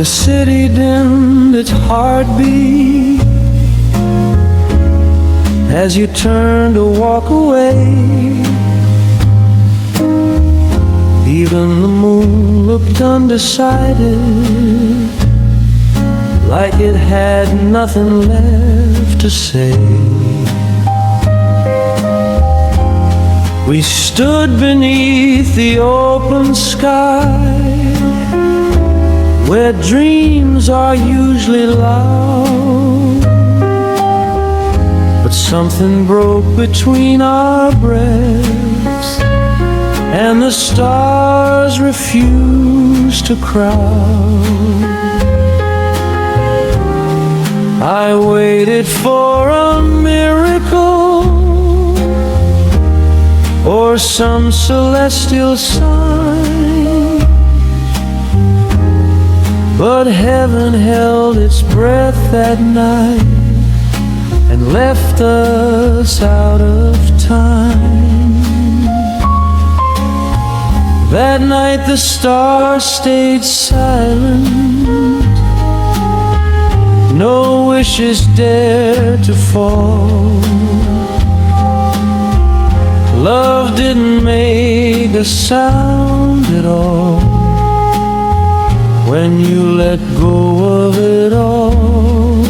city dimmed its heartbeat as you turned to walk away. Even the moon looked undecided, like it had nothing left to say. We stood beneath the open sky, where dreams are usually loud, but something broke between our breaths, and the stars refused to crowd. I waited for a miracle or some celestial sign, but heaven held its breath that night and left us out of time. That night the stars stayed silent, no wishes dared to fall. Love didn't make a sound at all when you let go of it all.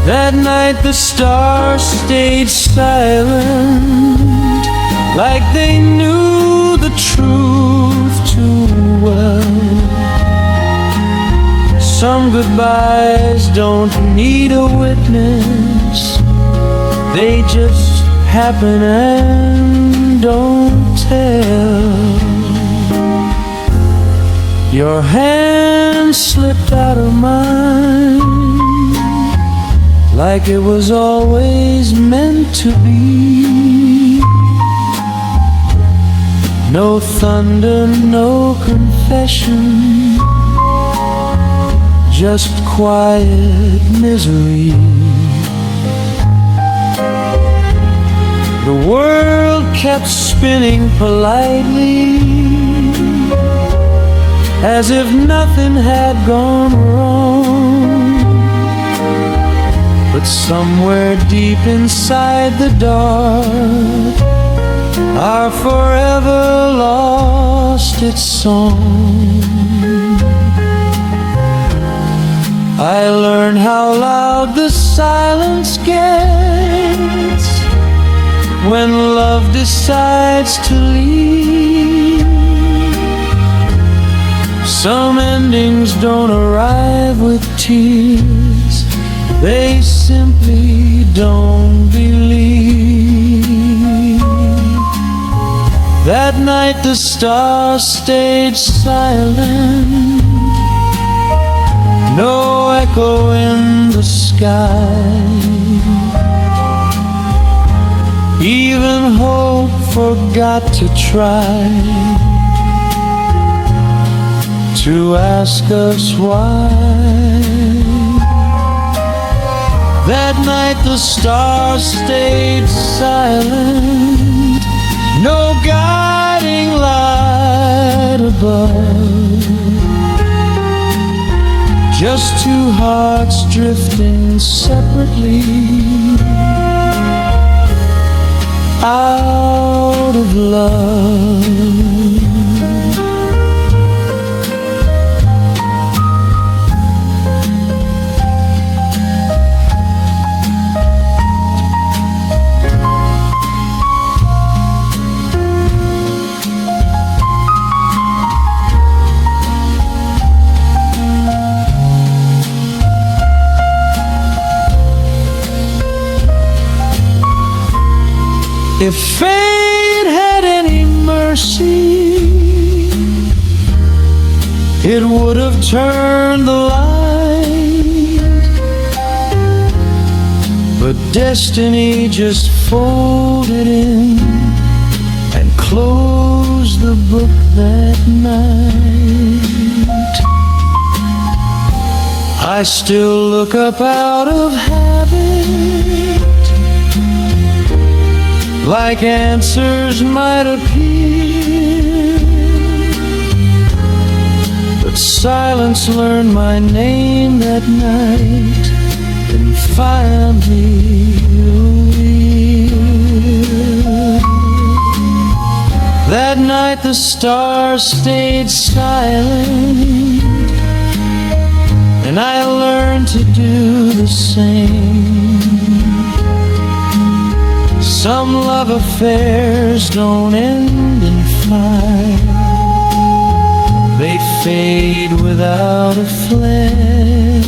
That night the stars stayed silent, like they knew the truth too well. Some goodbyes don't need a witness, they just happen and don't tell. Your hand slipped out of mine, like it was always meant to be. No thunder, no confession, just quiet misery. The world kept spinning politely, as if nothing had gone wrong. But somewhere deep inside the dark, our forever lost its song. I learned how loud the silence gets when love decides to leave. Some endings don't arrive with tears, they simply don't believe. That night the stars stayed silent, no echo in the sky. Even hope forgot to try to ask us why. That night the stars stayed silent, no guiding light above, just two hearts drifting separately out of love. If fate had any mercy, it would have turned the light, but destiny just folded in and closed the book that night. I still look up out of habit, like answers might appear, but But silence learned my name that night, and finally revealed. That night the stars stayed silent, and I learned to do the same. Some love affairs don't end in fire, they fade without a flame.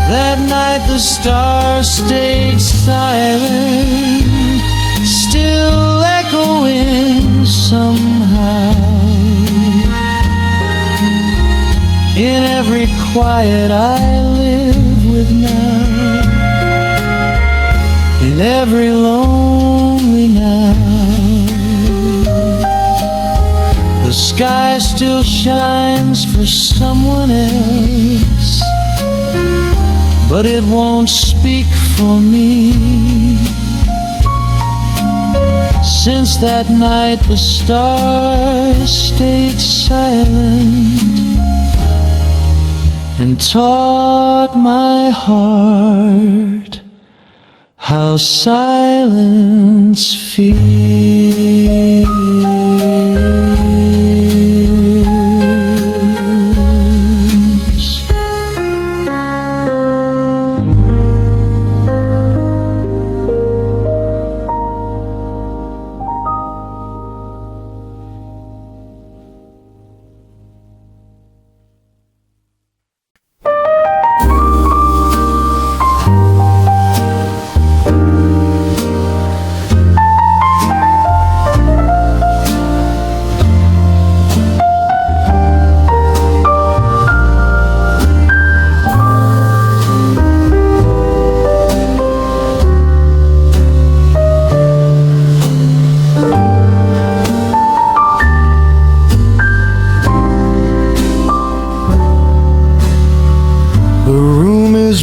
That night the stars stayed silent, still echoing somehow. In every quiet I live with now, in every lonely now. The sky still shines for someone else, but it won't speak for me. Since that night the stars stayed silent and taught my heart how silence feels.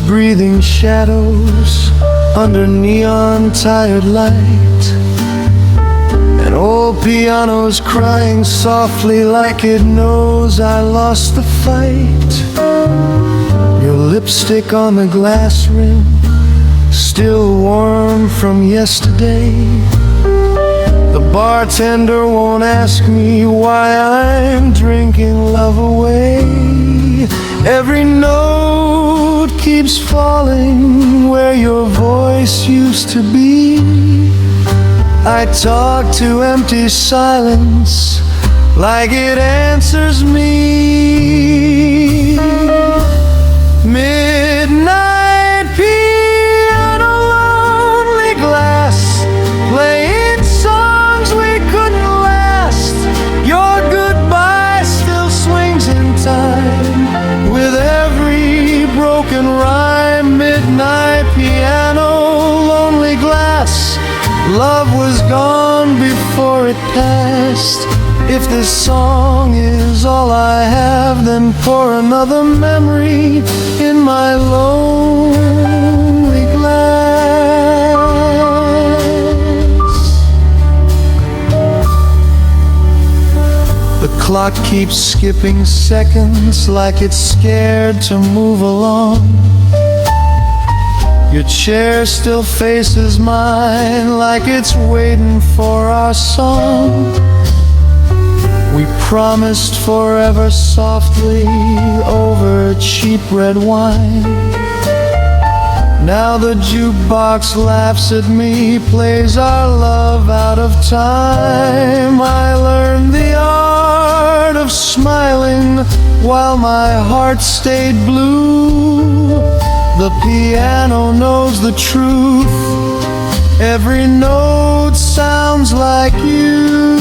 Breathing shadows under neon tired light. An old piano's crying softly like it knows I lost the fight. Your lipstick on the glass rim, still warm from yesterday. The bartender won't ask me why I'm drinking love away. Every note keeps falling where your voice used to be. I talk to empty silence like it answers me. Midnight piano, lonely glass, playing songs we couldn't last. Your goodbye still swings in time with every broken rhyme. Midnight piano, lonely glass, love was gone before it passed. If this song is all I have, then pour another memory in my lonely glass. The clock keeps skipping seconds like it's scared to move along. Your chair still faces mine like it's waiting for our song. We promised forever softly over cheap red wine. Now the jukebox laughs at me, plays our love out of time. I learned the art of smiling while my heart stayed blue. The piano knows the truth, every note sounds like you.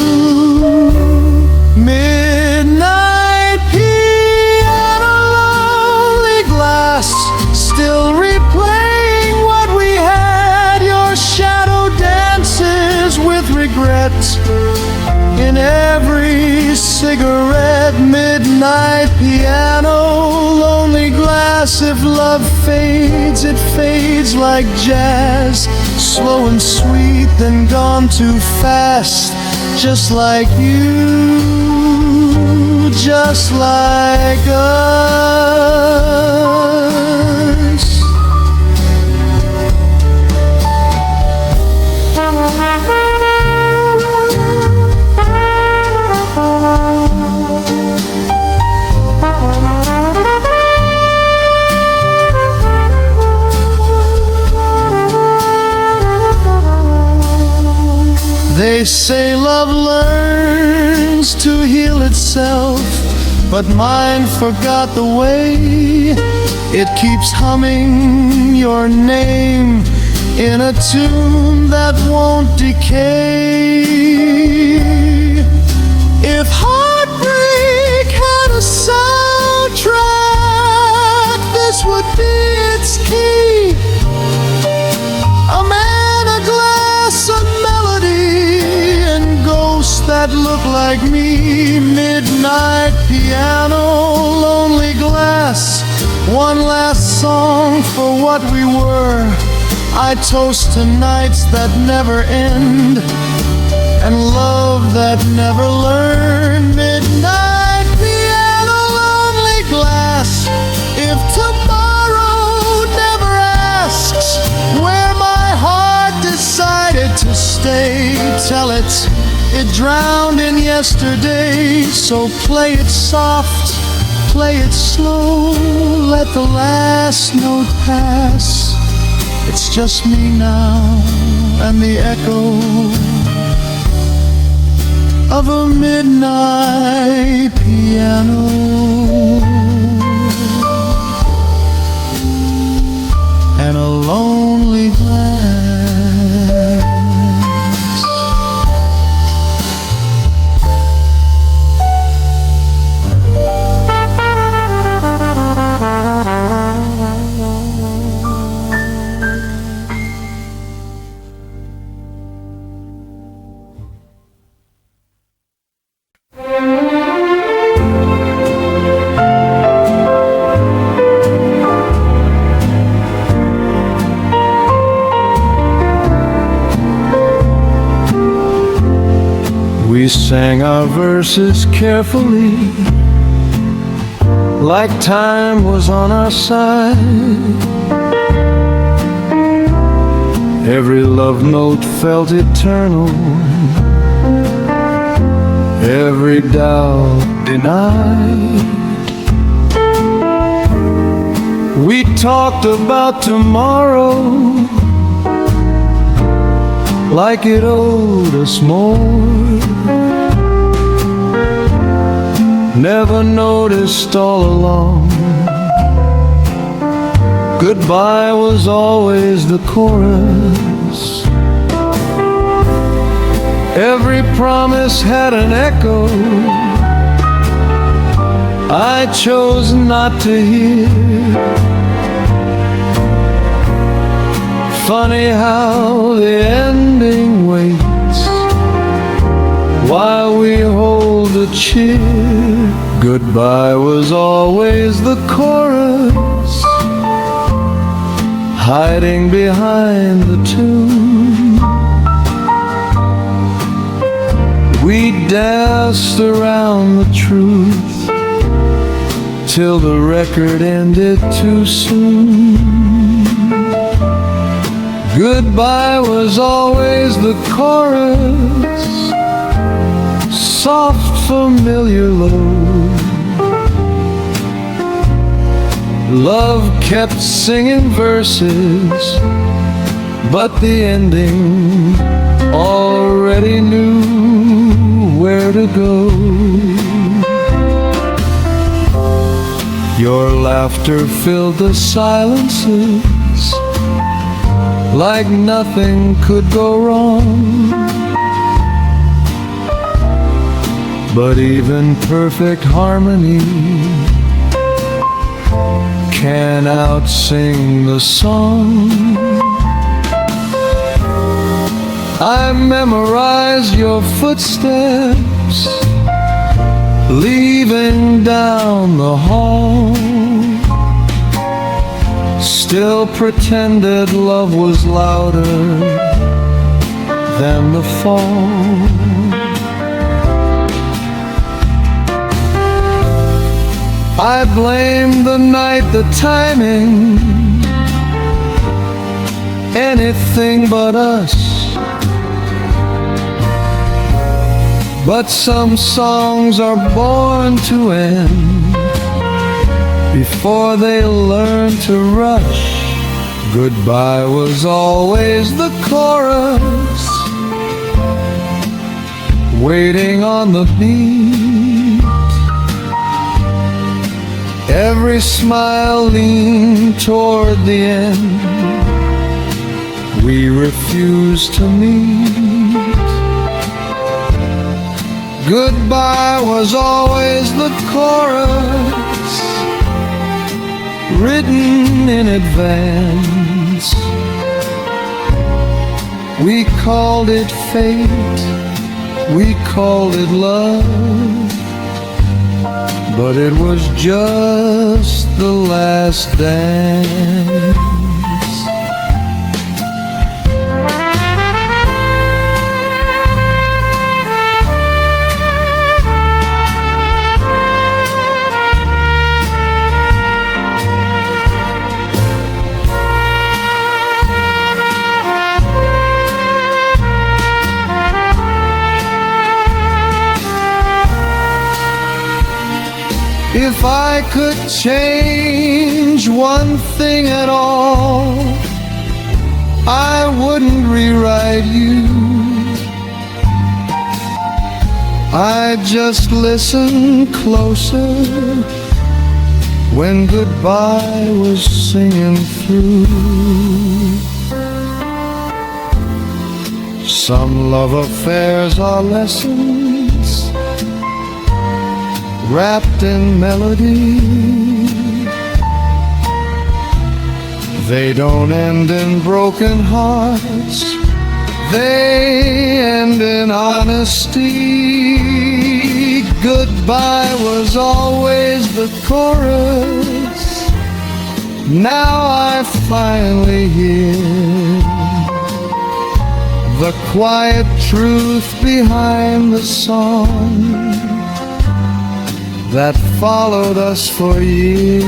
Midnight piano, lonely glass, still replaying what we had. Your shadow dances with regret in every cigarette. Midnight piano, lonely glass, if love fades, it fades like jazz, slow and sweet, then gone too fast, just like you. just like us. They say love learns to heal itself, but mine forgot the way. It keeps humming your name in a tune that won't decay. If heartbreak had a soundtrack, this would be its key. A man, a glass, a melody, and ghosts that look like me. Midnight piano, lonely glass, one last song for what we were. I toast to nights that never end and love that never learned. Midnight piano, lonely glass, if tomorrow never asks where my heart decided to stay, tell it drowned in yesterday. So play it soft, play it slow, let the last note pass. It's just me now and the echo of a midnight piano and a lonely glass. We sang our verses carefully, like time was on our side. Every love note felt eternal, every doubt denied. We talked about tomorrow like it owed us more. Never noticed all along, goodbye was always the chorus. Every promise had an echo I chose not to hear. Funny how the ending waits while we hold a cheer. Goodbye was always the chorus, hiding behind the tune. We danced around the truth till the record ended too soon. Goodbye was always the chorus, soft familiar low. Love kept singing verses, but the ending already knew where to go. Your laughter filled the silences like nothing could go wrong. But even perfect harmony can outsing the song. I memorize your footsteps leaving down the hall. Still pretended love was louder than the fall. I blame the night, the timing, anything but us. But some songs are born to end before they learn to rush. Goodbye was always the chorus, waiting on the beat. Every smile leaned toward the end. We refused to meet. Goodbye was always the chorus, written in advance. We called it fate, we called it love, but it was just the last dance. If I could change one thing at all, I wouldn't rewrite you. I'd just listen closer when goodbye was singing through. Some love affairs are lessons wrapped in melody. They don't end in broken hearts, they end in honesty. Goodbye was always the chorus. Now I finally hear the quiet truth behind the song that followed us for years.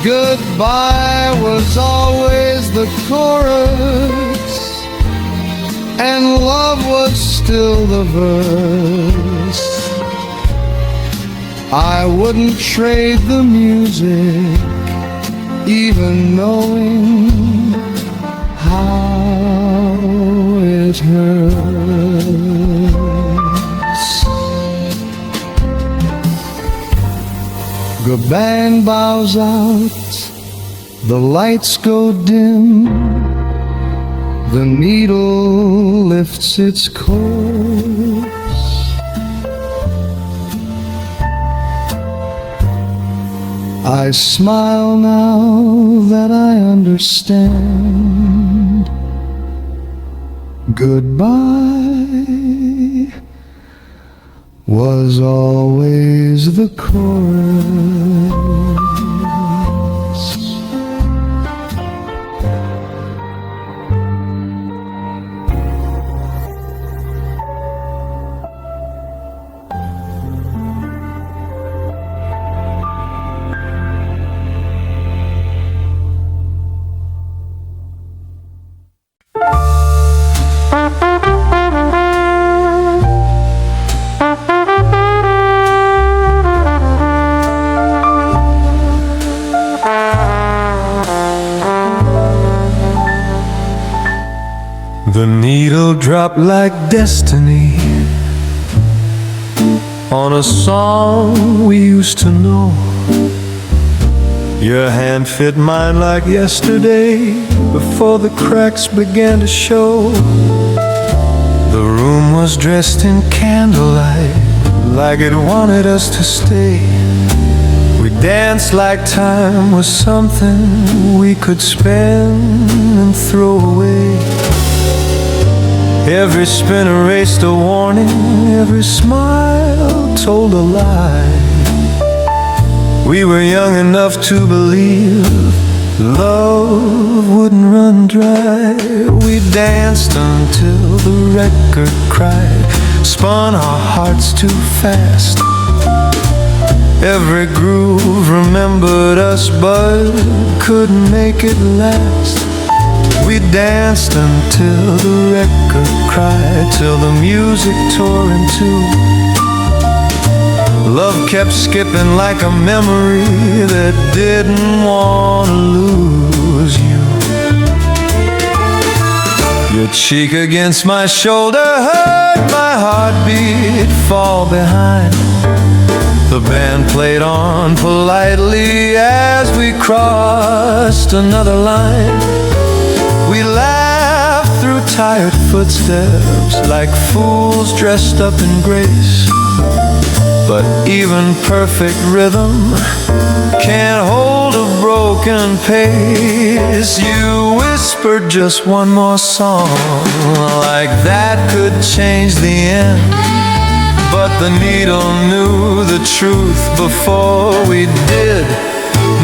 Goodbye was always the chorus, and love was still the verse. I wouldn't trade the music, even knowing how it hurts. The band bows out, the lights go dim, the needle lifts its course. I smile now that I understand. Goodbye was always the chorus. The needle dropped like destiny on a song we used to know. Your hand fit mine like yesterday, before the cracks began to show. The room was dressed in candlelight, like it wanted us to stay. We danced like time was something we could spend and throw away. Every spin erased a warning, every smile told a lie. We were young enough to believe love wouldn't run dry. We danced until the record cried, spun our hearts too fast. Every groove remembered us but couldn't make it last. We danced until the record cried, till the music tore in two. Love kept skipping like a memory that didn't want to lose you. Your cheek against my shoulder heard my heartbeat fall behind. The band played on politely as we crossed another line. We laughed through tired footsteps like fools dressed up in grace. But even perfect rhythm can't hold a broken pace. You whispered just one more song, like that could change the end. But the needle knew the truth before we did.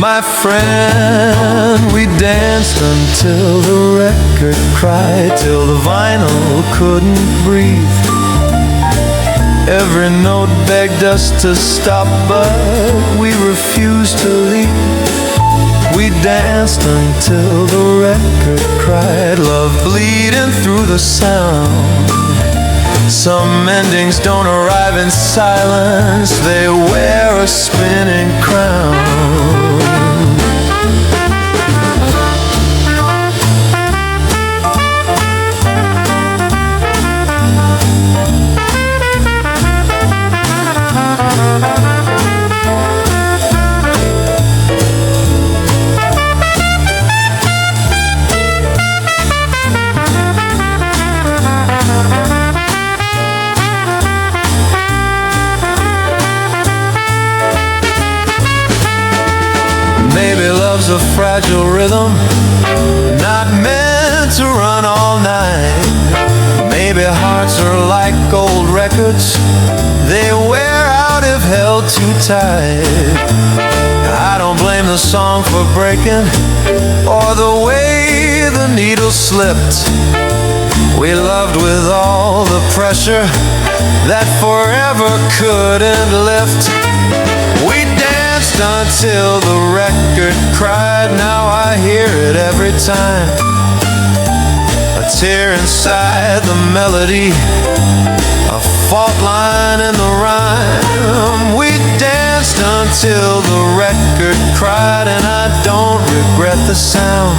My friend, we danced until the record cried, till the vinyl couldn't breathe. Every note begged us to stop, but we refused to leave. We danced until the record cried, love bleeding through the sound. Some endings don't arrive in silence, they wear a spinning crown. Maybe love's a fragile rhythm, not meant to run all night. Maybe hearts are like gold records, they wear out if held too tight. I don't blame the song for breaking, or the way the needle slipped. We loved with all the pressure that forever couldn't lift. We danced until the record cried, now I hear it every time. A tear inside the melody, a fault line in the rhyme. We danced until the record cried, and I don't regret the sound.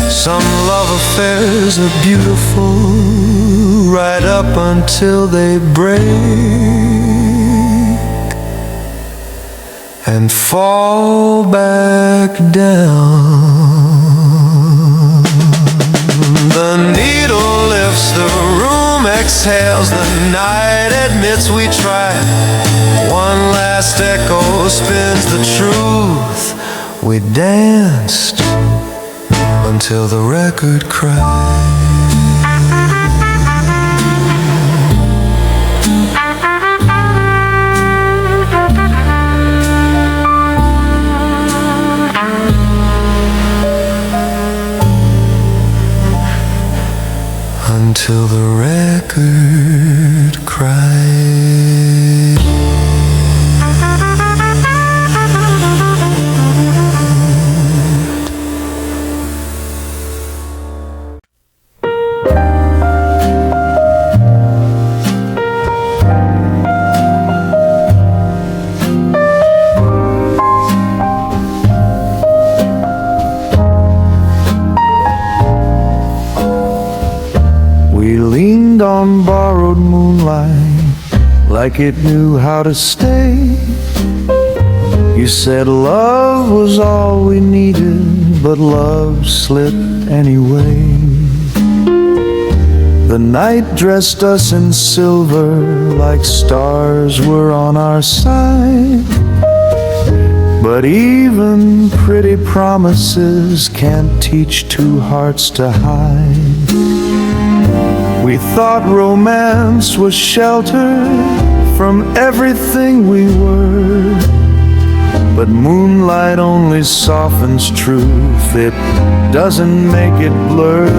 Some love affairs are beautiful right up until they break and fall back down. The needle lifts, the room exhales, the night admits we tried. One last echo spins the truth. We danced until the record cried. Until the record cried. We leaned on borrowed moonlight like it knew how to stay. You said love was all we needed, but love slipped anyway. The night dressed us in silver like stars were on our side. But even pretty promises can't teach two hearts to hide. We thought romance was shelter from everything we were, but moonlight only softens truth, it doesn't make it blur.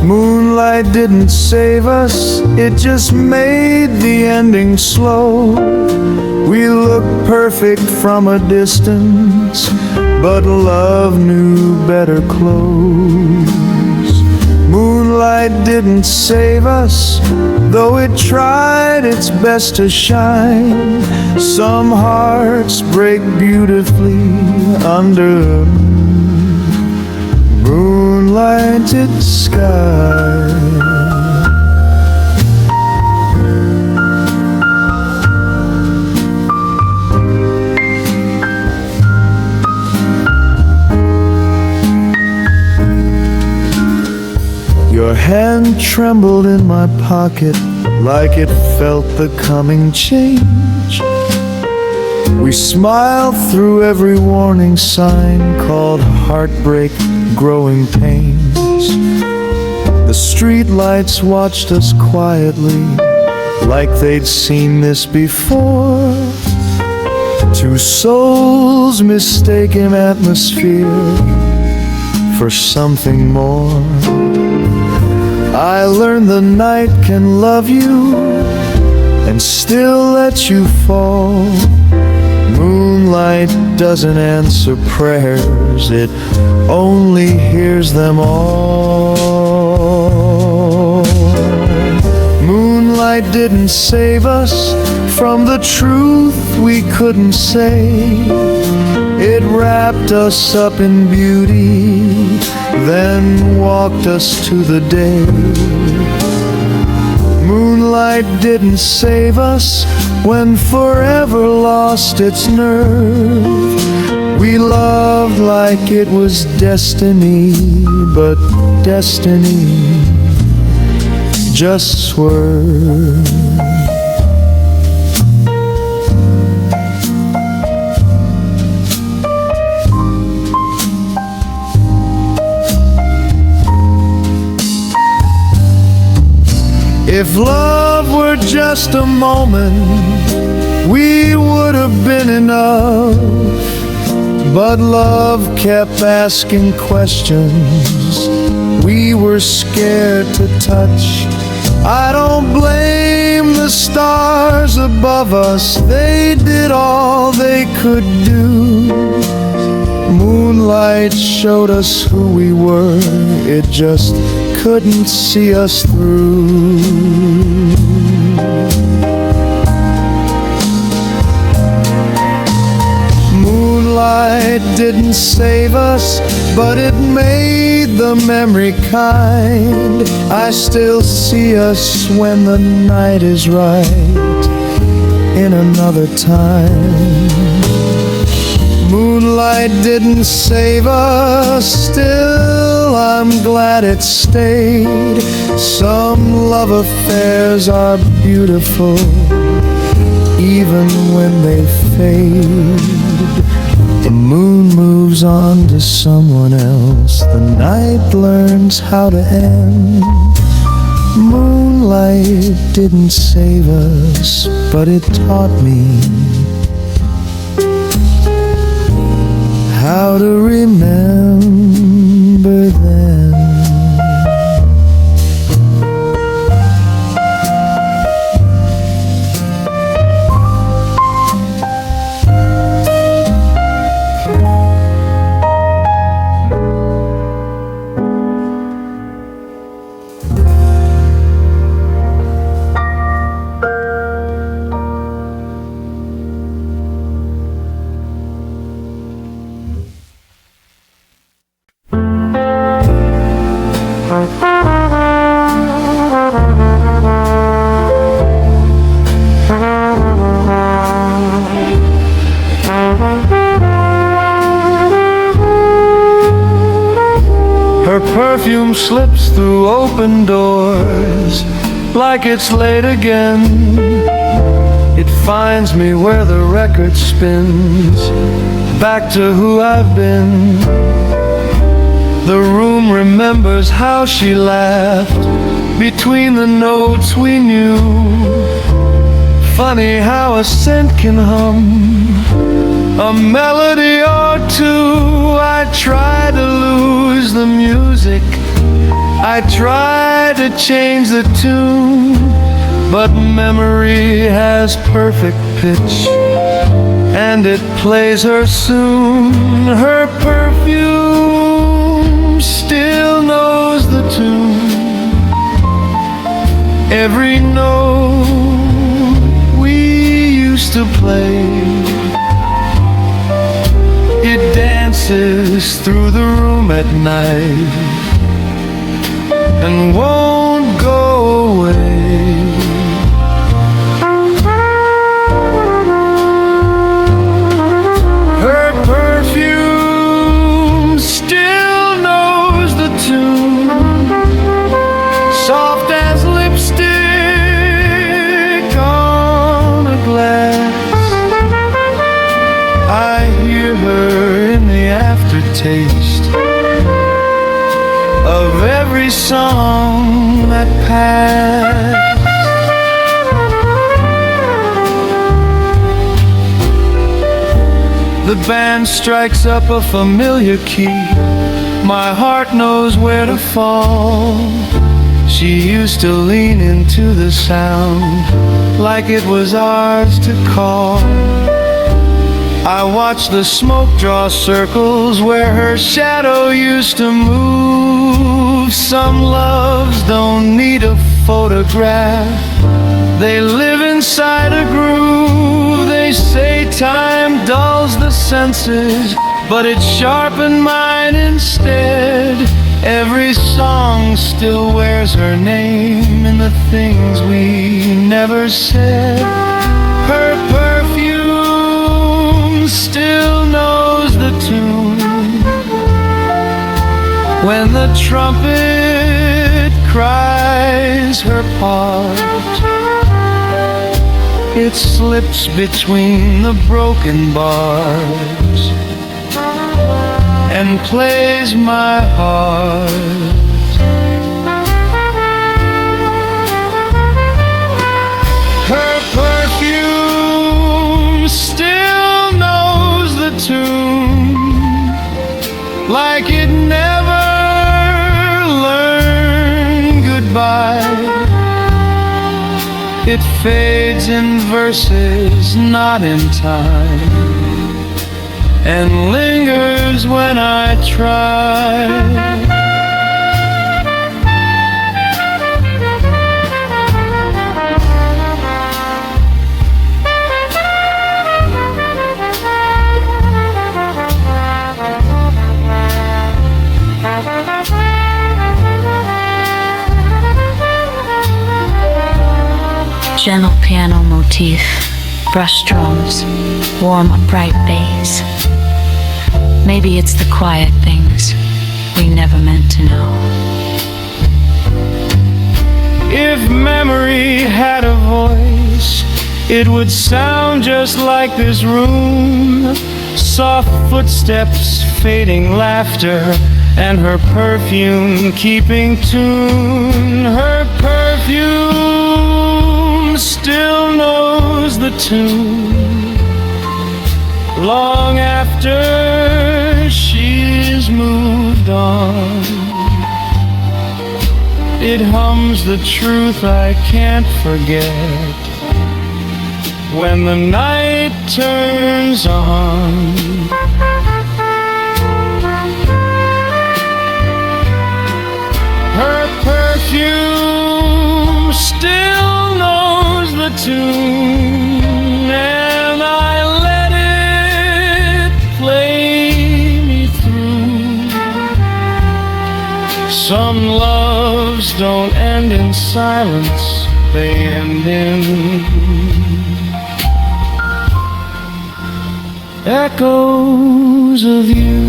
Moonlight Moonlight didn't save us, it just made the ending slow. We looked perfect from a distance, but love knew better clothes. Moonlight didn't save us, though it tried its best to shine. Some hearts break beautifully under moonlighted sky. Your hand trembled in my pocket like it felt the coming change. We smiled through every warning sign called heartbreak, growing pains. The streetlights watched us quietly like they'd seen this before. Two souls mistaken atmosphere for something more. I learned the night can love you and still let you fall. Moonlight doesn't answer prayers, it only hears them all. Moonlight didn't save us from the truth we couldn't say. It wrapped us up in beauty, then walked us to the day. Moonlight didn't save us when forever lost its nerve. We loved like it was destiny, but destiny just swerved. If love were just a moment, we would have been enough. But love kept asking questions we were scared to touch. I don't blame the stars above us, they did all they could do. Moonlight showed us who we were, it just couldn't see us through. Moonlight didn't save us, but it made the memory kind. I still see us when the night is right in another time. Moonlight didn't save us, still I'm glad it stayed. Some love affairs are beautiful, even when they fade. The moon moves on to someone else, the night learns how to end. Moonlight didn't save us, but it taught me how to remember them. Her perfume slips through open doors like it's late again. It finds me where the record spins, back to who I've been. The room remembers how she laughed between the notes we knew. Funny how a scent can hum a melody or two. I try to lose the music, I try to change the tune, but memory has perfect pitch, and it plays her soon. Her perfume still knows the tune, every note we used to play. It dances through the room at night and won't go away. Her perfume still knows the tune, soft as lipstick on a glass. I hear her in the aftertaste of every song that passed. The band strikes up a familiar key, my heart knows where to fall. She used to lean into the sound like it was ours to call. I watch the smoke draw circles where her shadow used to move. Some loves don't need a photograph, they live inside a groove. They say time dulls the senses, but it sharpened mine instead. Every song still wears her name in the things we never said. Her perfume still knows the tune, when the trumpet cries her part. It slips between the broken bars and plays my heart. Her perfume still knows the tune, like it never learned goodbye. It fades in verses, not in time, and lingers when I try. Gentle piano motif, brush strokes, warm upright bass. Maybe it's the quiet things we never meant to know. If memory had a voice, it would sound just like this room. Soft footsteps, fading laughter, and her perfume keeping tune. Her perfume still knows the tune, long after she's moved on. It hums the truth I can't forget when the night turns on. Her perfume still knows the tune, and I let it play me through. Some loves don't end in silence, they end in echoes of you.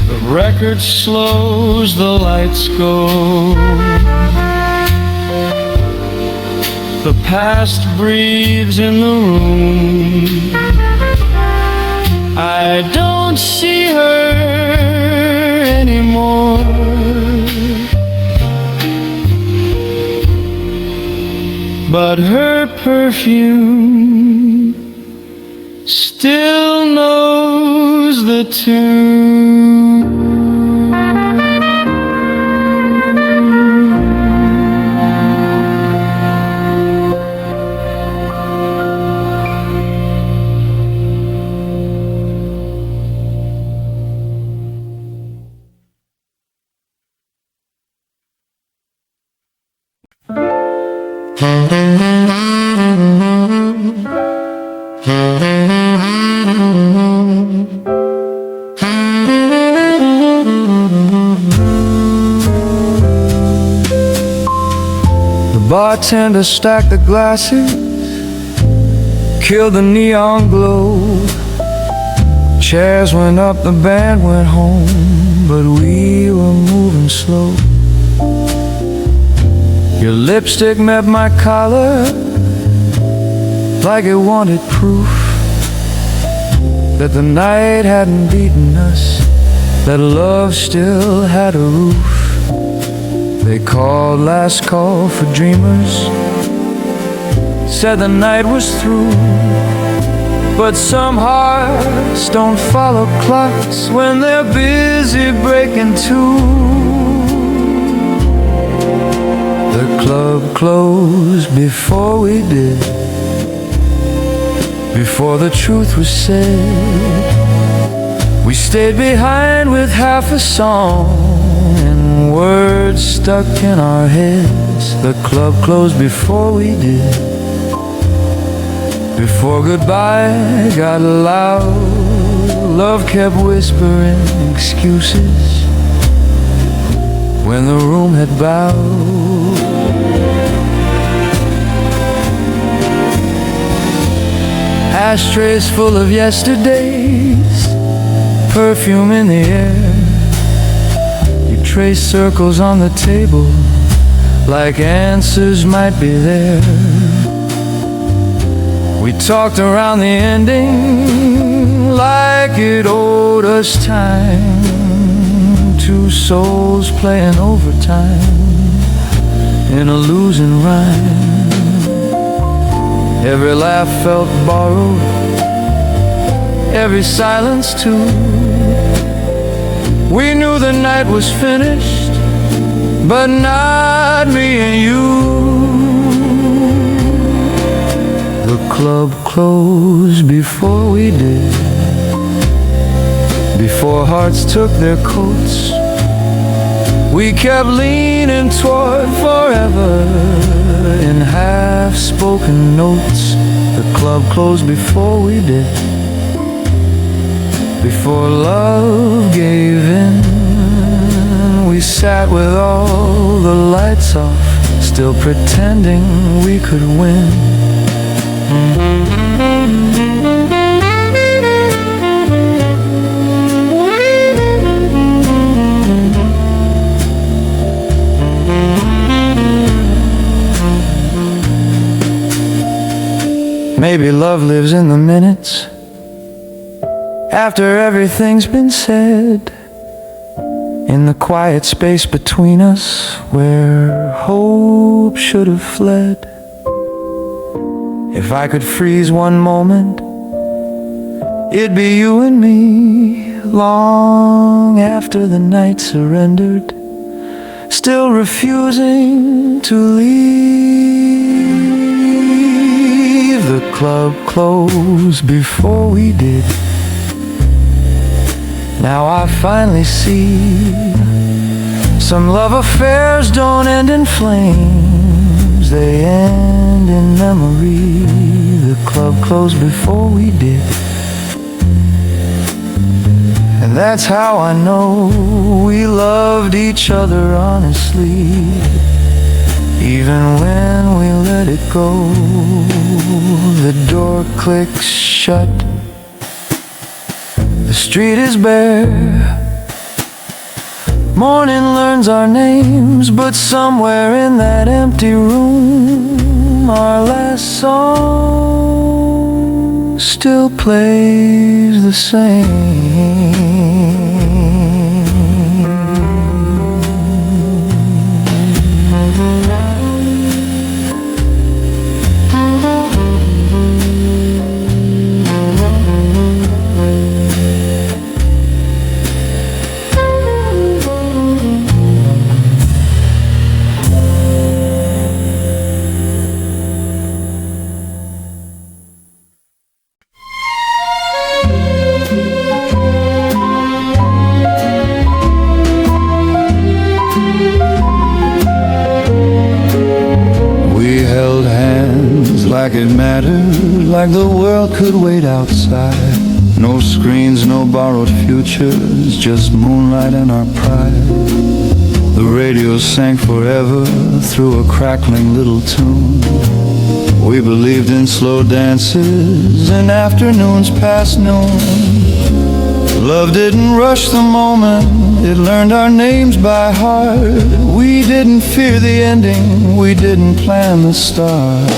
The record slows, the lights go. The past breathes in the room. I don't see her anymore, but her perfume still knows the tune. bartender stacked the glasses, killed the neon glow. Chairs went up, the band went home, but we were moving slow. Your lipstick met my collar like it wanted proof that the night hadn't beaten us, that love still had a roof. They called last call for dreamers, said the night was through. But some hearts don't follow clocks when they're busy breaking two. The club closed before we did, before the truth was said. We stayed behind with half a song and words stuck in our heads. The club closed before we did, before goodbye got loud. Love kept whispering excuses when the room had bowed. Ashtrays full of yesterdays, perfume in the air. You trace circles on the table like answers might be there. We talked around the ending like it owed us time. Two souls playing overtime in a losing rhyme. Every laugh felt borrowed, every silence too. We knew the night was finished, but not me and you. The club closed before we did, before hearts took their coats. We kept leaning toward forever in half-spoken notes. The club closed before we did, before love gave in. We sat with all the lights off, still pretending we could win. Maybe love lives in the minutes after everything's been said, in the quiet space between us where hope should have fled. If I could freeze one moment, it'd be you and me, long after the night surrendered, still refusing to leave. The club closed before we did. Now I finally see some love affairs don't end in flames, they end in memory. The club closed before we did, and that's how I know we loved each other honestly, even when we let it go. The door clicks shut, the street is bare. Morning learns our names, but somewhere in that empty room, our last song still plays the same. Like it mattered, like the world could wait outside. No screens, no borrowed futures, just moonlight and our pride. The The radio sang forever through a crackling little tune. We believed in slow dances and afternoons past noon. Love didn't rush the moment, it learned our names by heart. We didn't fear the ending, we didn't plan the start.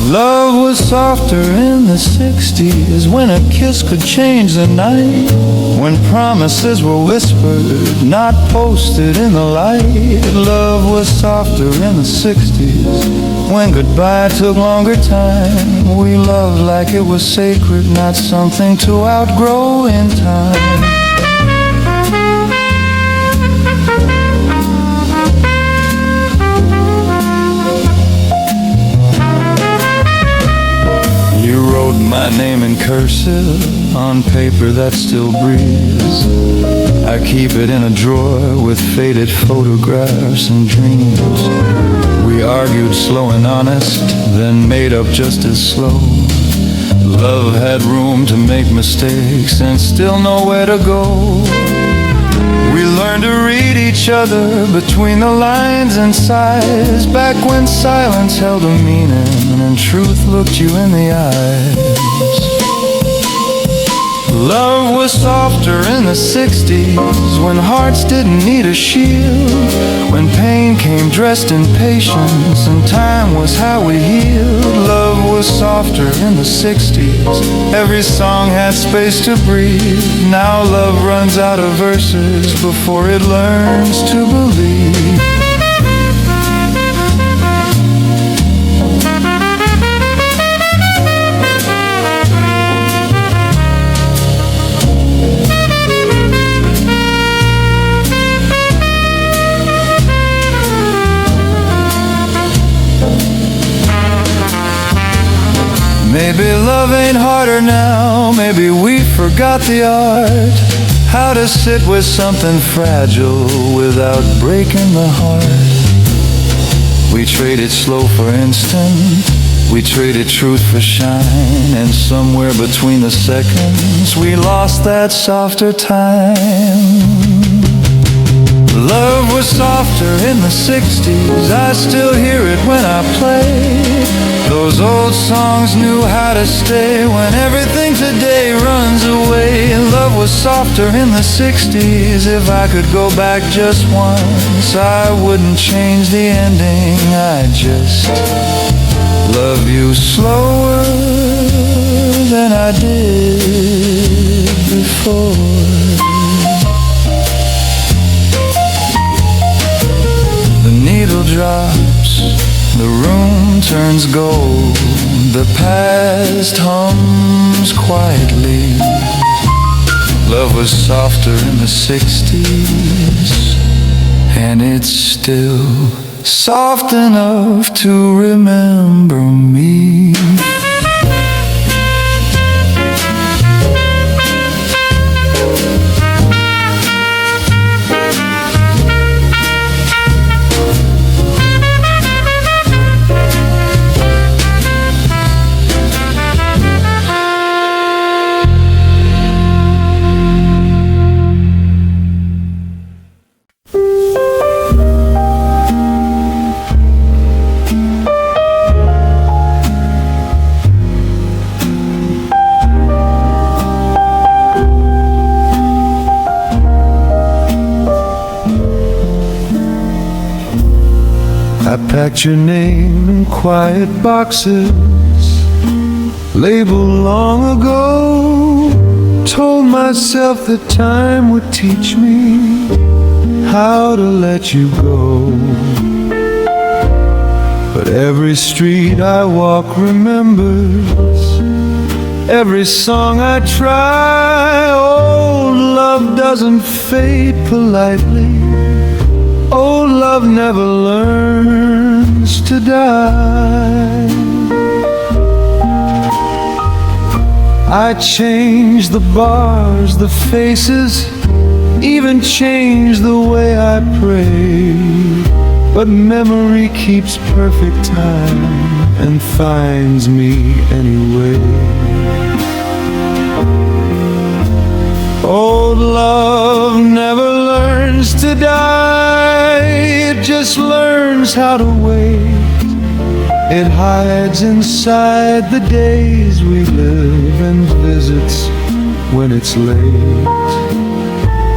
Love was softer in the 60's, when a kiss could change the night, when promises were whispered, not posted in the light. Love was softer in the 60's, when goodbye took longer time. We loved like it was sacred, not something to outgrow in time. You wrote my name in cursive on paper that still breathes. I keep it in a drawer with faded photographs and dreams. We argued slow and honest, then made up just as slow. Love had room to make mistakes and still nowhere to go. We learned to read each other between the lines and sighs, back when silence held a meaning and truth looked you in the eyes. Love was softer in the 60's, when hearts didn't need a shield, when pain came dressed in patience and time was how we healed. Love was softer in the 60's, every song had space to breathe. Now love runs out of verses before it learns to believe. Maybe love ain't harder now, maybe we forgot the art, how to sit with something fragile without breaking the heart. We traded slow for instant, we traded truth for shine, and somewhere between the seconds we lost that softer time. Love was softer in the 60's, I still hear it when I play. Those old songs knew how to stay when everything today runs away. Love was softer in the 60's, if I could go back just once, I wouldn't change the ending, I'd just love you slower than I did before. The needle drops, the room turns gold, the past hums quietly. Love was softer in the 60's, and it's still soft enough to remember me. I packed your name in quiet boxes, labeled long ago. Told myself that time would teach me how to let you go. But every street I walk remembers, every song I try. Old love doesn't fade politely, old love never learns to die. I change the bars, the faces, even change the way I pray. But memory keeps perfect time and finds me anyway. Old love never learns to die, it just learns how to wait. It hides inside the days we live and visits when it's late.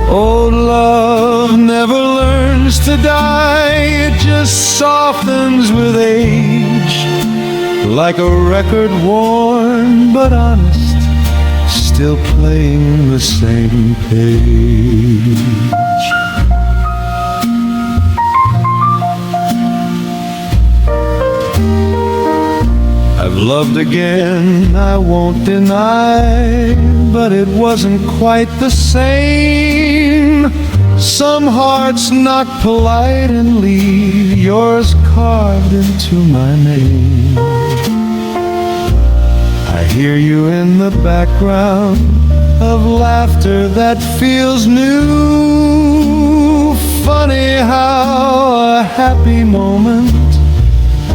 Old love never learns to die, it just softens with age. Like a record worn but honest, still playing the same page. I've loved again, I won't deny, but it wasn't quite the same. Some hearts knock polite and leave, yours carved into my name. I hear you in the background of laughter that feels new. Funny how a happy moment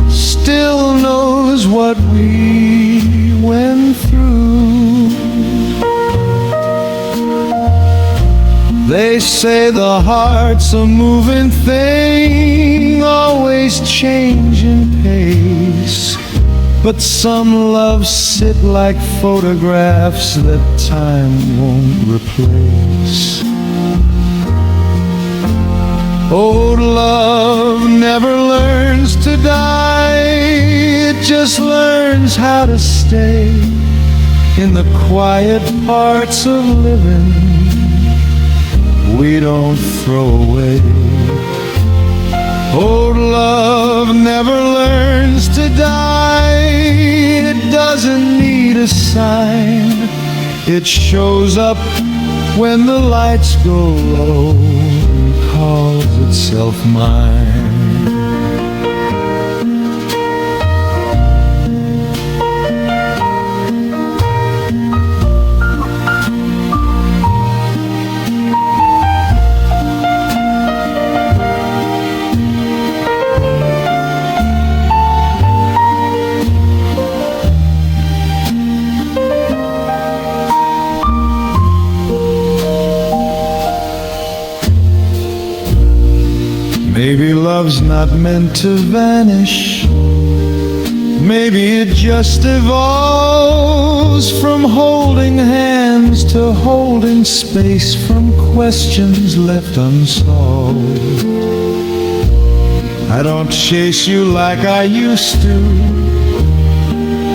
still knows what we went through. They say the heart's a moving thing, always changing pace. But some loves sit like photographs that time won't replace. Old love never learns to die, it just learns how to stay in the quiet parts of living we don't throw away. Old love never learns to die, it doesn't need a sign. It shows up when the lights go low and calls itself mine. Maybe love's not meant to vanish. Maybe it just evolves from holding hands to holding space, from questions left unsolved. I don't chase you like I used to,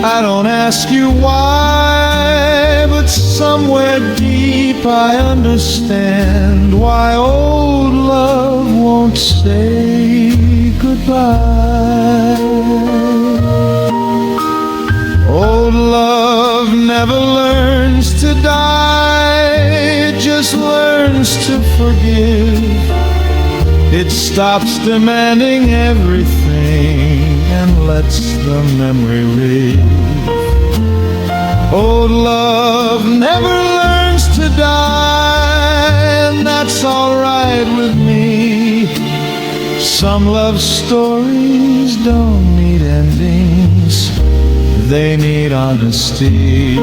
I don't ask you why, but somewhere deep I understand why old love won't say goodbye. Old love never learns to die, it just learns to forgive. It stops demanding everything and lets the memory live. Old love never learns to die, and that's alright with me. Some love stories don't need endings, they need honesty.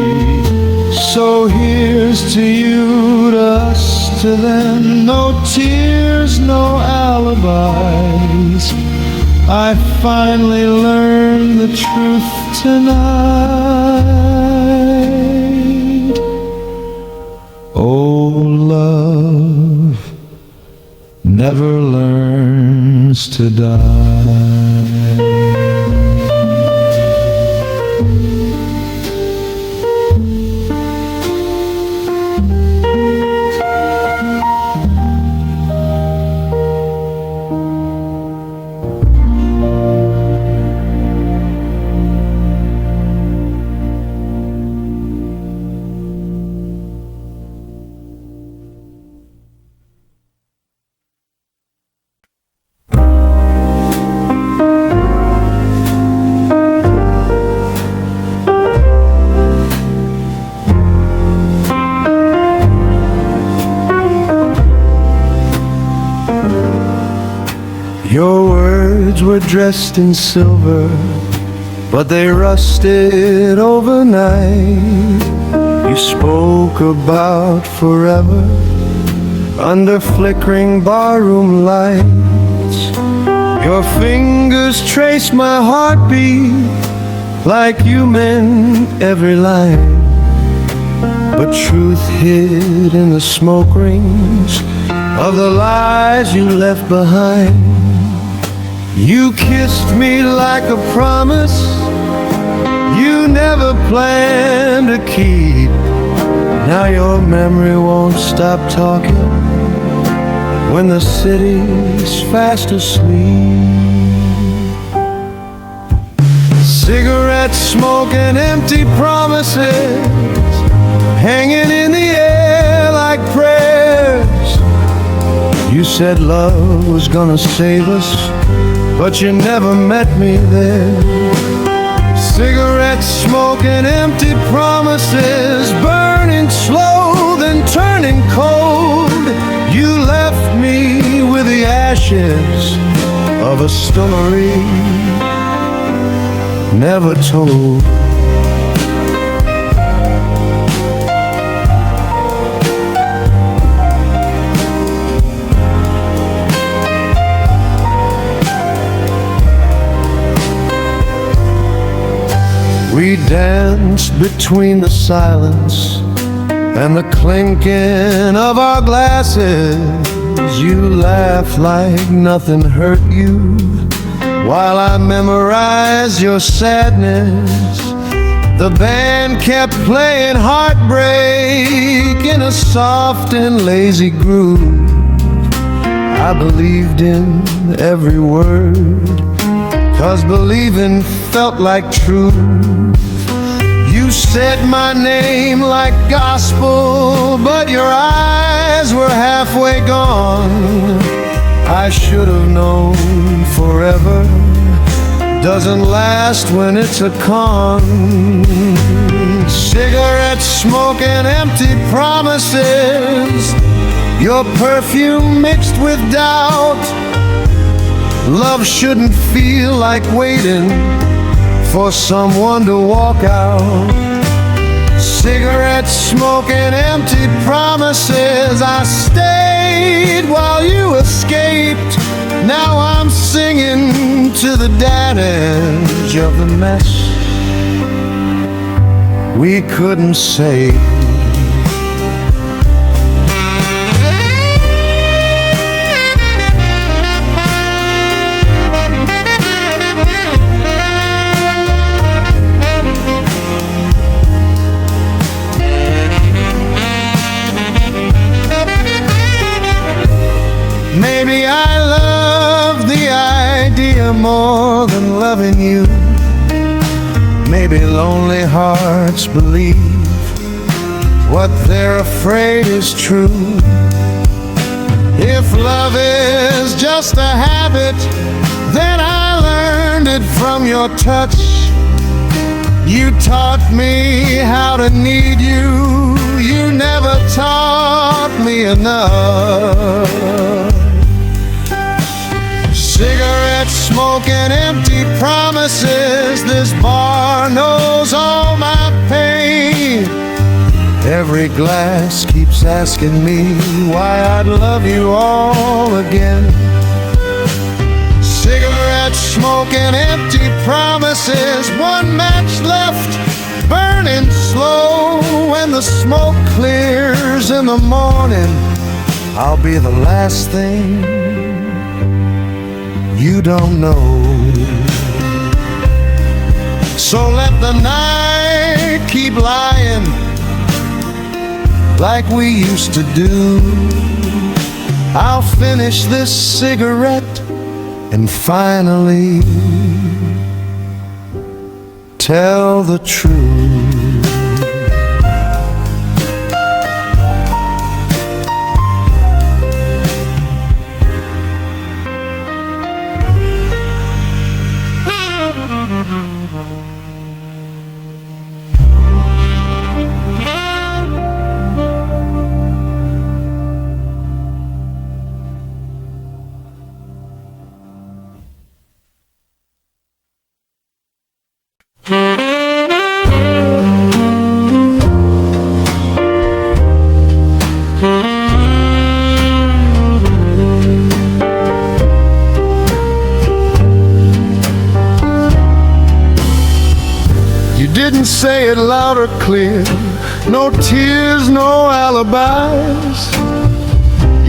So here's to you, to us, to them. No tears, no alibis. I finally learned the truth tonight. Old love never learns to die. Your words were dressed in silver, but they rusted overnight. You spoke about forever, under flickering barroom lights. Your fingers trace my heartbeat like you meant every line. But truth hid in the smoke rings of the lies you left behind. You kissed me like a promise you never planned to keep. Now your memory won't stop talking when the city's fast asleep. Cigarette smoke and empty promises hanging in the air like prayers. You said love was gonna save us, but you never met me there. Cigarette smoke and empty promises, burning slow then turning cold. You left me with the ashes of a story never told. We danced between the silence and the clinking of our glasses. You laughed like nothing hurt you, while I memorized your sadness. The band kept playing heartbreak in a soft and lazy groove. I believed in every word, 'cause believing felt like truth. You said my name like gospel, but your eyes were halfway gone. I should have known forever doesn't last when it's a con. Cigarette smoke and empty promises, your perfume mixed with doubt. Love shouldn't feel like waiting for someone to walk out. Cigarette smoke and empty promises, I stayed while you escaped. Now I'm singing to the damage of the mess we couldn't save. Maybe I love the idea more than loving you. Maybe lonely hearts believe what they're afraid is true. If love is just a habit, then I learned it from your touch. You taught me how to need you. You never taught me enough. Cigarette smoke and empty promises, this bar knows all my pain. Every glass keeps asking me why I'd love you all again. Cigarette smoke and empty promises, one match left, burning slow. When the smoke clears in the morning, I'll be the last thing you don't know. So let the night keep lying like we used to do. I'll finish this cigarette and finally tell the truth. You didn't say it loud or clear, no tears, no alibis.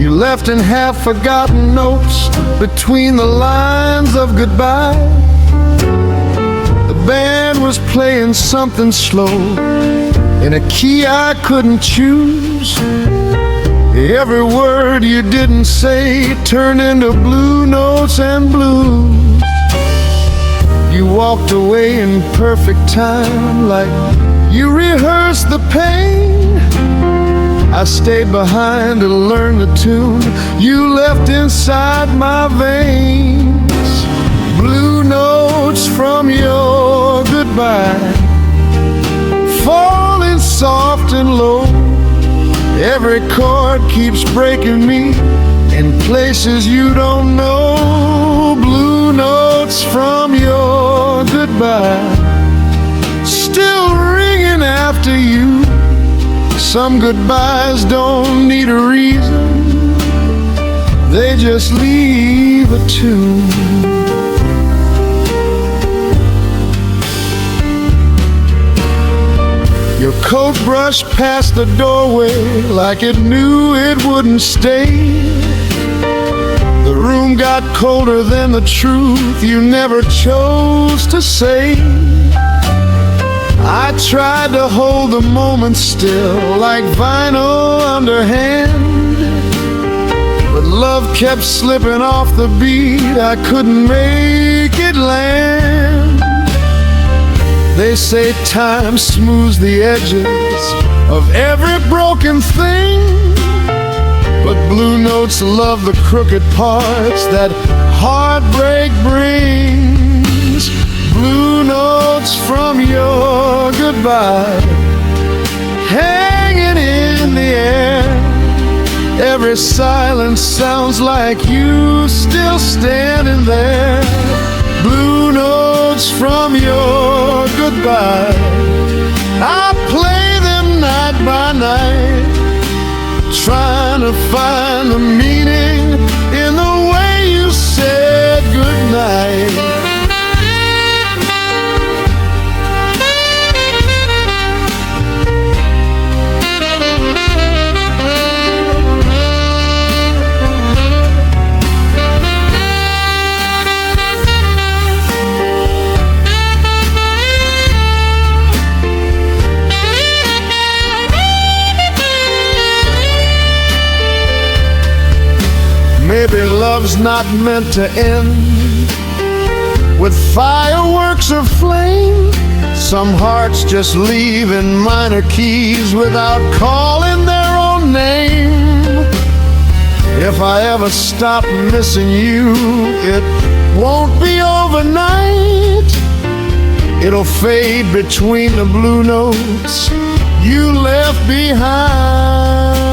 You left in half-forgotten notes between the lines of goodbye. The band was playing something slow in a key I couldn't choose. Every word you didn't say turned into blue notes and blues. You walked away in perfect time, like you rehearsed the pain. I stayed behind to learn the tune you left inside my veins. Blue notes from your goodbye, falling soft and low. Every chord keeps breaking me in places you don't know. Blue notes from your goodbye, still ringing after you. Some goodbyes don't need a reason, they just leave a tune. Your coat brushed past the doorway like it knew it wouldn't stay. The room got colder than the truth you never chose to say. I tried to hold the moment still like vinyl underhand, but love kept slipping off the beat, I couldn't make it land. They say time smooths the edges of every broken thing, but blue notes love the crooked parts that heartbreak brings. Blue notes from your goodbye, hanging in the air. Every silence sounds like you still standing there. Blue notes from your goodbye, I play them night by night, trying to find the meaning in the way you said goodnight. Maybe love's not meant to end with fireworks or flame. Some hearts just leave in minor keys without calling their own name. If I ever stop missing you, it won't be overnight. It'll fade between the blue notes you left behind.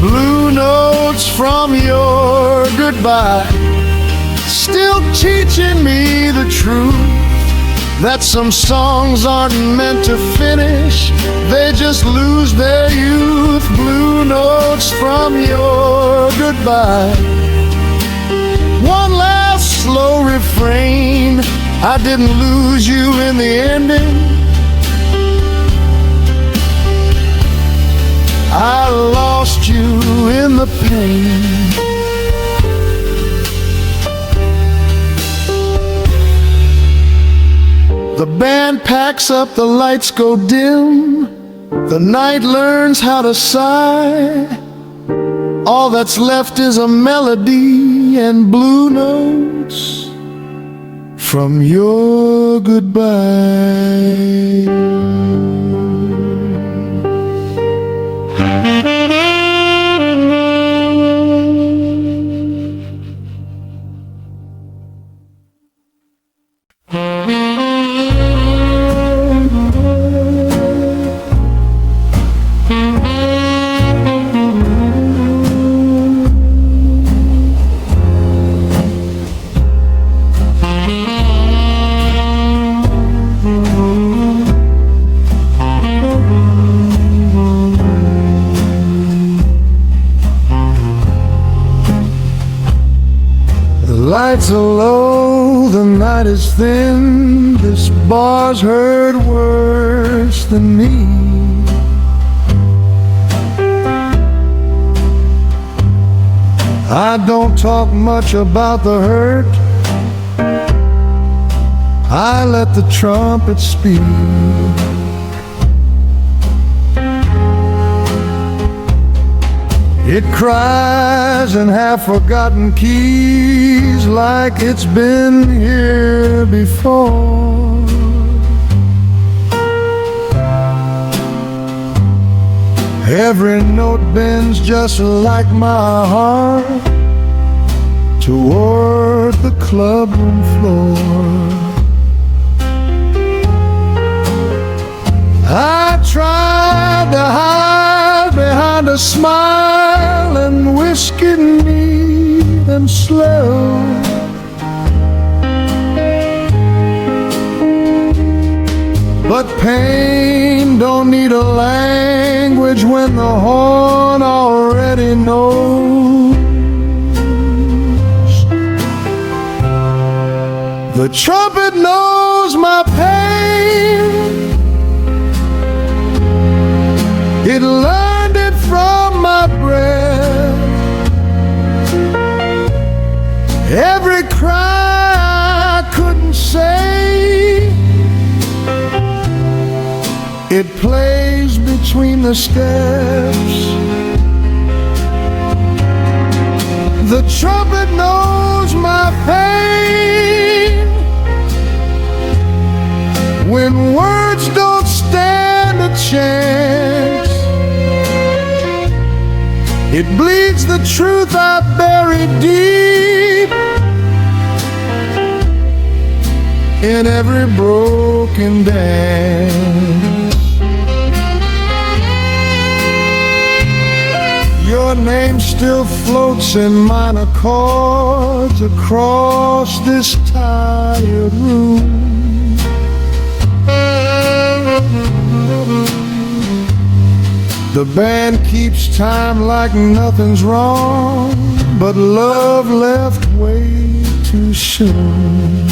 Blue notes from your goodbye, still teaching me the truth that some songs aren't meant to finish, they just lose their youth. Blue notes from your goodbye, one last slow refrain, I didn't lose you in the ending, I lost you in the pain. The band packs up, the lights go dim, the night learns how to sigh. All that's left is a melody and blue notes from your goodbye. The lights are low, the night night is thin, this bar's heard worse than me. I don't talk much about the hurt, I let the trumpet speak. It cries in half-forgotten keys like it's been here before. Every note bends just like my heart toward the clubroom floor. I tried to hide behind a smile and whiskey neat and slow. But pain don't need a language when the horn already knows. The trumpet knows my pain. It learned it from my breath. Every cry I couldn't say, it plays between the steps. The trumpet knows my pain. When words don't stand a chance, it bleeds the truth I buried deep in every broken dance. Your name still floats in minor chords across this tired room. The band keeps time like nothing's wrong, but love left way too soon.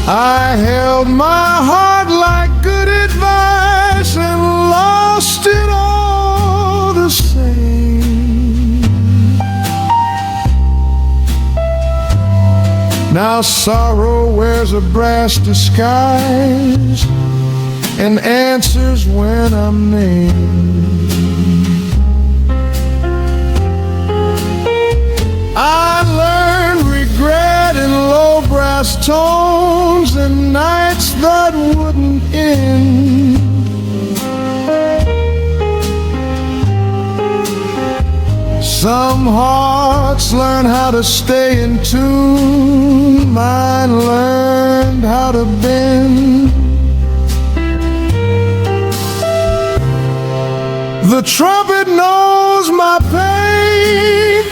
I held my heart like good advice and lost it all the same. Now sorrow wears a brass disguise and answers when I'm named. I learned regret in low brass tones and nights that wouldn't end. Some hearts learn how to stay in tune, mine learned how to bend. The trumpet knows my pain.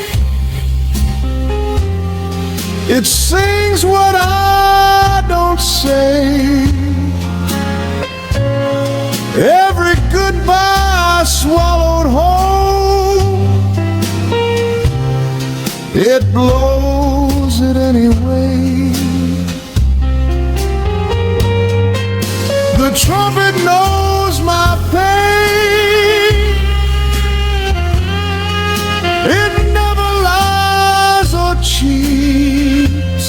It sings what I don't say. Every goodbye I swallowed whole, it blows it anyway. The trumpet knows my pain. It never lies or cheats.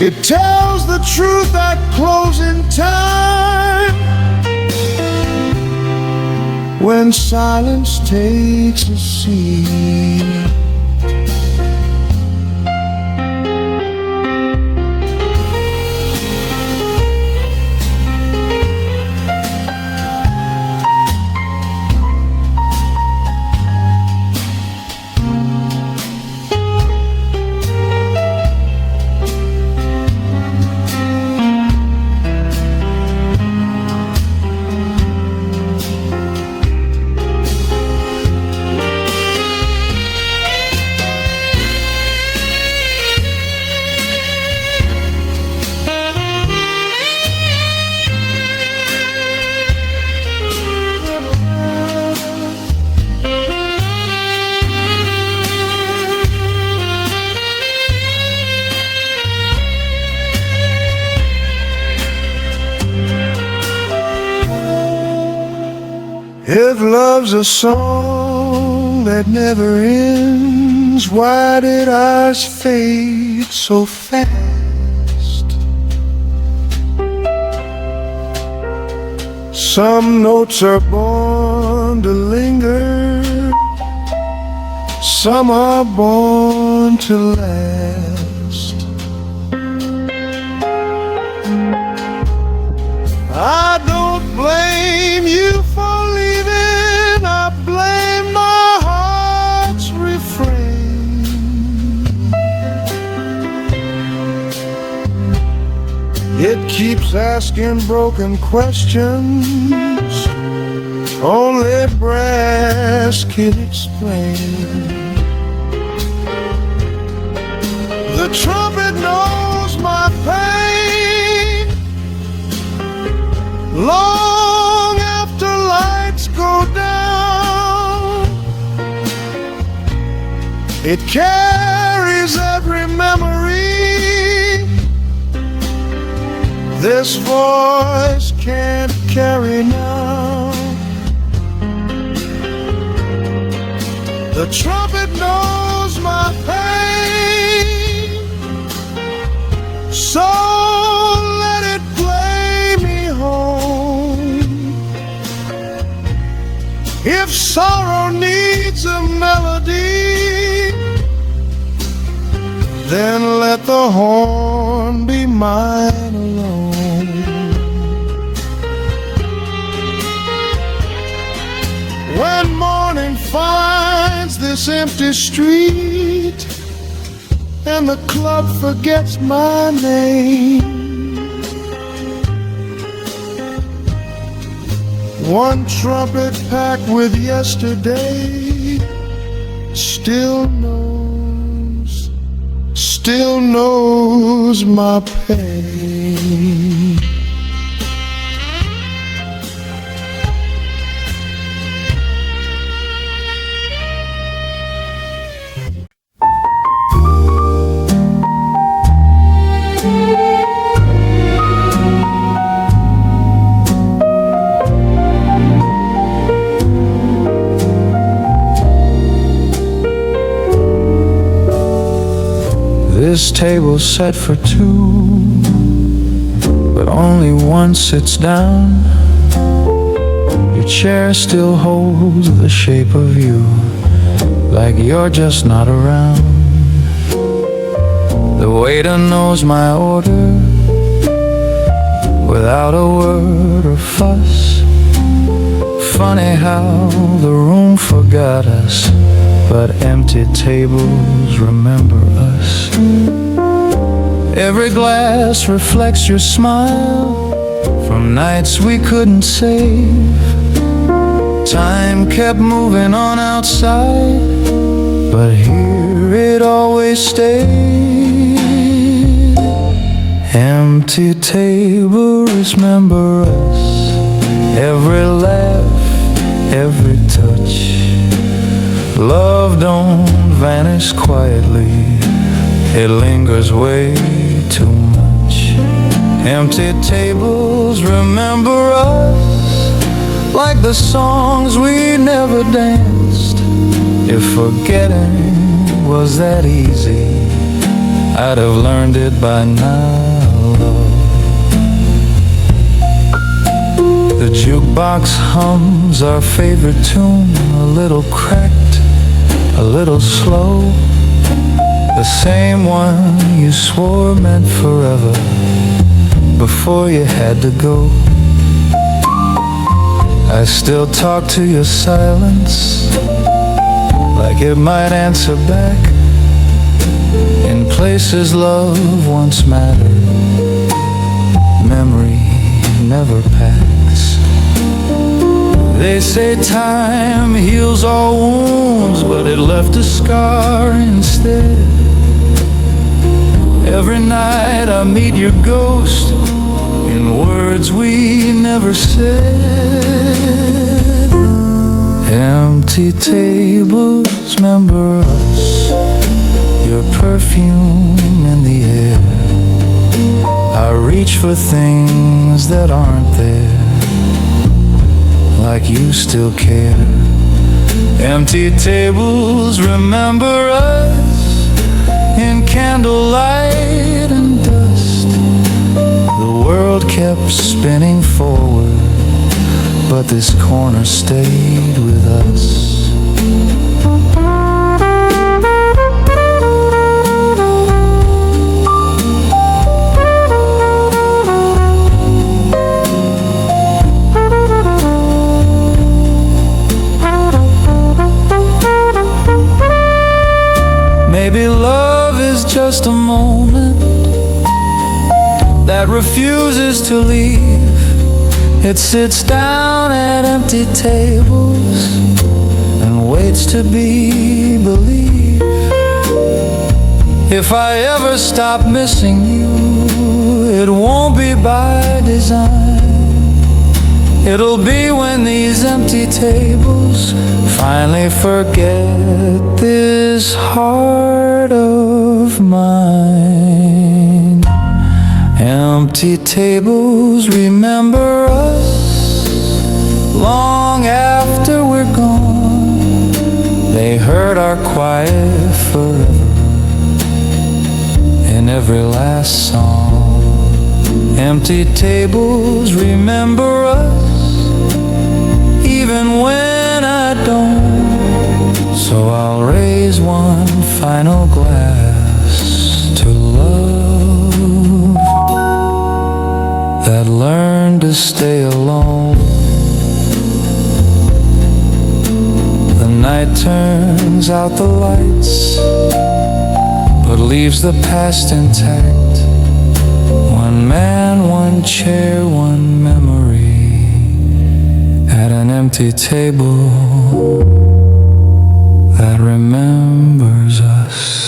It tells the truth at closing time, when silence takes a seat. If love's a song that never ends, why did ours fade so fast? Some notes are born to linger, some are born to last. I don't blame you for leaving, I blame my heart's refrain. It keeps asking broken questions only brass can explain. The trumpet knows my pain long after lights go down. It carries every memory this voice can't carry now. The trumpet knows my pain, so let it play me home. If sorrow needs a melody, then let the horn be mine alone. When morning finds this empty street and the club forgets my name, one trumpet packed with yesterday still knows my pain. This table's set for two, but only one sits down. Your chair still holds the shape of you, like you're just not around. The waiter knows my order without a word or fuss. Funny how the room forgot us, but empty tables remember us. Every glass reflects your smile from nights we couldn't save. Time kept moving on outside, but here it always stayed. Empty tables remember us. Every laugh, every touch. Love don't vanish quietly, it lingers way too much. Empty tables remember us, like the songs we never danced. If forgetting was that easy, I'd have learned it by now, love. The jukebox hums our favorite tune, a little cracked, a little slow. The same one you swore meant forever before you had to go. I still talk to your silence like it might answer back. In places love once mattered, memory never packs. They say time heals all wounds, but it left a scar instead. Every night I meet your ghost in words we never said. Empty tables remember us, your perfume in the air. I reach for things that aren't there like you still care. Empty tables remember us in candlelight and dust. The world kept spinning forward, but this corner stayed with us. Maybe love is just a moment that refuses to leave. It sits down at empty tables and waits to be believed. If I ever stop missing you, it won't be by design. It'll be when these empty tables finally forget this heart of mine. Empty tables remember us long after we're gone. They heard our quiet forever in every last song. Empty tables remember us even when I don't. So I'll raise one final glass to love that learned to stay alone. The night turns out the lights, but leaves the past intact. One man, one chair, one memory at an empty table that remembers us.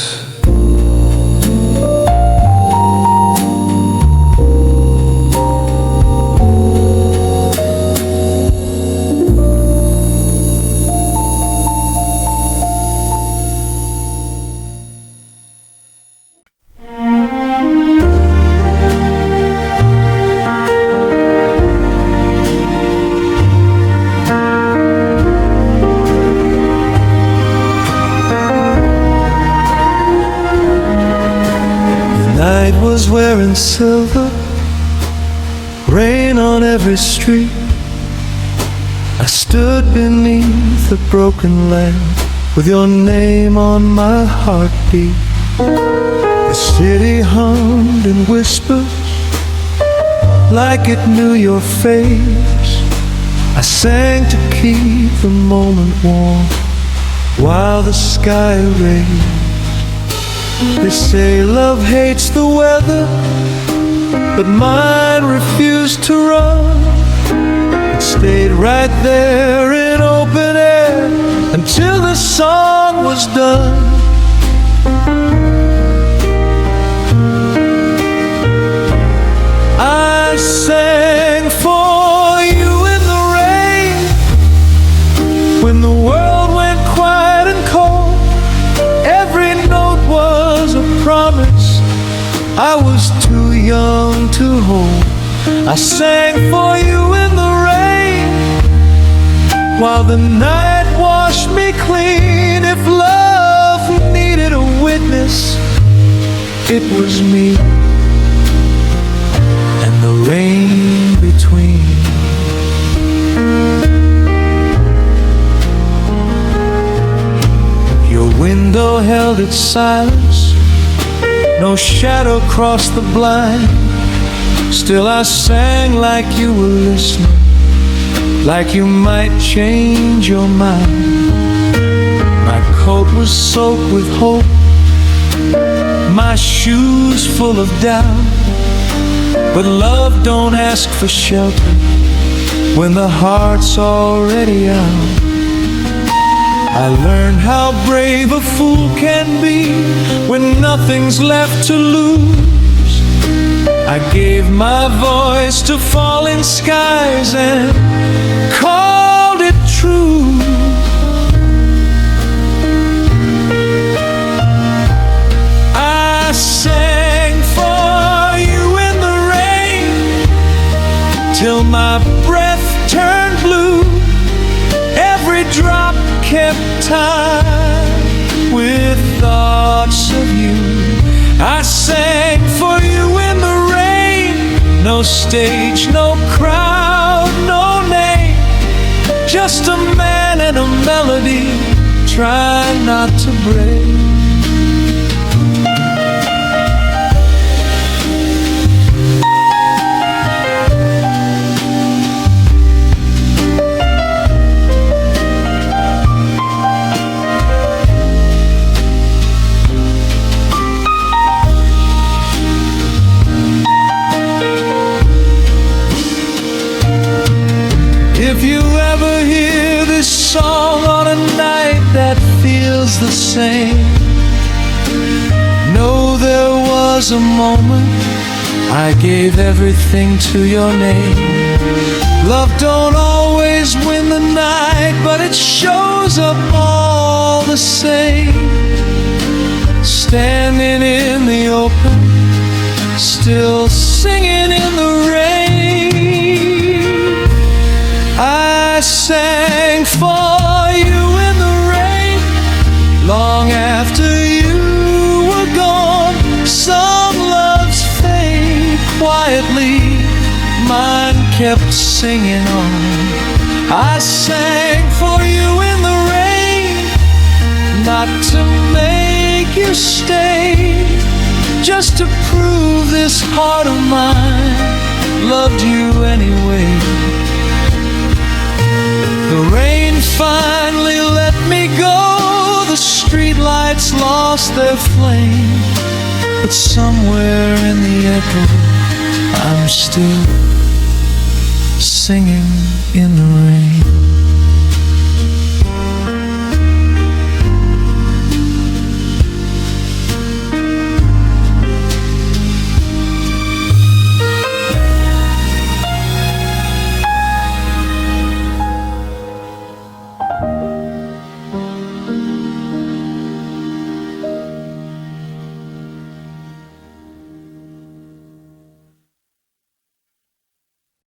Night was wearing silver, rain on every street. I stood beneath a broken lamp with your name on my heartbeat. The city hummed in whispers like it knew your face. I sang to keep the moment warm while the sky raged. They say love hates the weather, but mine refused to run. It stayed right there in open air until the song was done. I sang for you in the rain when the world went quiet and cold. Every note was a promise I was too young to hold. I sang for you in the rain while the night washed me clean. If love needed a witness, it was me and the rain between. Your window held its silence, no shadow crossed the blind. Still I sang like you were listening, like you might change your mind. My coat was soaked with hope, my shoes full of doubt. But love don't ask for shelter when the heart's already out. I learned how brave a fool can be when nothing's left to lose. I gave my voice to falling skies and called it true. I sang for you in the rain till my breath turned blue. time with thoughts of you. I sang for you in the rain. No stage, no crowd, no name. Just a man and a melody, try not to break. If you ever hear this song on a night that feels the same, know there was a moment I gave everything to your name. Love don't always win the night, but it shows up all the same. Standing in the open, still singing in the rain. I sang for you in the rain, long after you were gone. Some loves fade quietly, mine kept singing on. I sang for you in the rain, not to make you stay, just to prove this heart of mine loved you anyway. The rain finally let me go, the streetlights lost their flame, but somewhere in the echo I'm still singing in the rain.